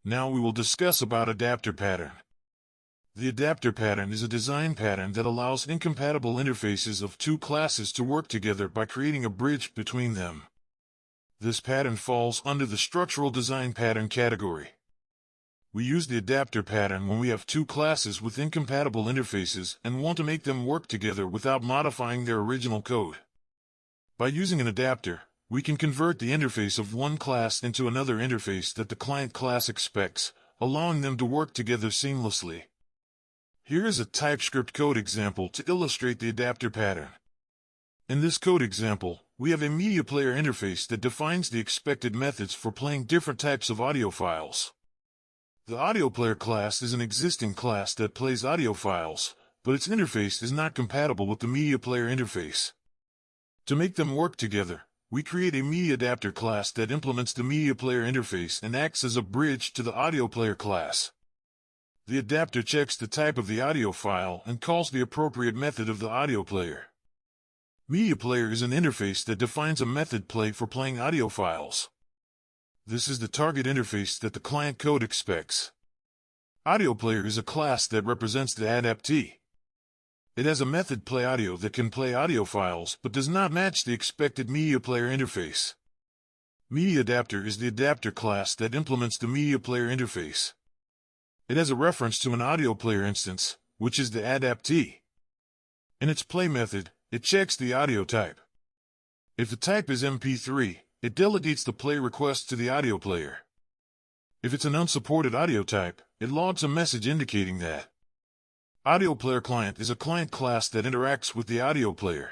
Now we will discuss about adapter pattern. The adapter pattern is a design pattern that allows incompatible interfaces of two classes to work together by creating a bridge between them. This pattern falls under the structural design pattern category. We use the adapter pattern when we have two classes with incompatible interfaces and want to make them work together without modifying their original code. By using an adapter, we can convert the interface of one class into another interface that the client class expects, allowing them to work together seamlessly. Here is a TypeScript code example to illustrate the adapter pattern. In this code example, we have a media player interface that defines the expected methods for playing different types of audio files. The audio player class is an existing class that plays audio files, but its interface is not compatible with the media player interface. To make them work together, we create a media adapter class that implements the media player interface and acts as a bridge to the audio player class. The adapter checks the type of the audio file and calls the appropriate method of the audio player. Media player is an interface that defines a method play for playing audio files. This is the target interface that the client code expects. Audio player is a class that represents the adaptee. It has a method play audio that can play audio files but does not match the expected media player interface. Media adapter is the adapter class that implements the media player interface. It has a reference to an audio player instance, which is the adaptee. In its play method, it checks the audio type. If the type is MP3, it delegates the play request to the audio player. If it's an unsupported audio type, it logs a message indicating that. Audio player client is a client class that interacts with the audio player.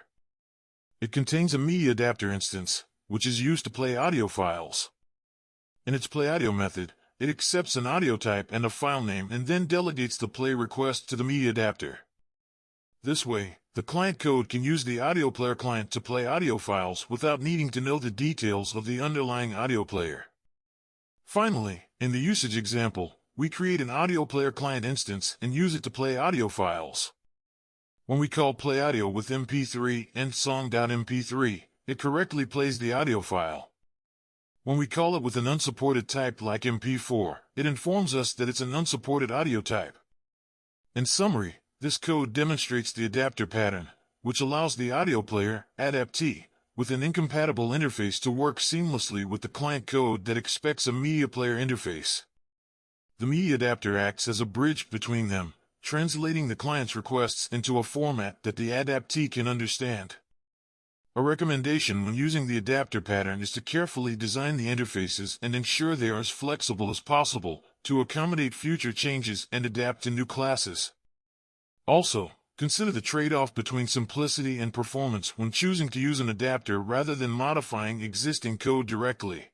It contains a media adapter instance, which is used to play audio files. In its play audio method, it accepts an audio type and a file name and then delegates the play request to the media adapter. This way, the client code can use the audio player client to play audio files without needing to know the details of the underlying audio player. Finally, in the usage example, we create an audio player client instance and use it to play audio files. When we call play audio with MP3 and song.mp3, it correctly plays the audio file. When we call it with an unsupported type like MP4, it informs us that it's an unsupported audio type. In summary, this code demonstrates the adapter pattern, which allows the audio player, adaptee, with an incompatible interface to work seamlessly with the client code that expects a media player interface. The media adapter acts as a bridge between them, translating the client's requests into a format that the adaptee can understand. A recommendation when using the adapter pattern is to carefully design the interfaces and ensure they are as flexible as possible to accommodate future changes and adapt to new classes. Also, consider the trade-off between simplicity and performance when choosing to use an adapter rather than modifying existing code directly.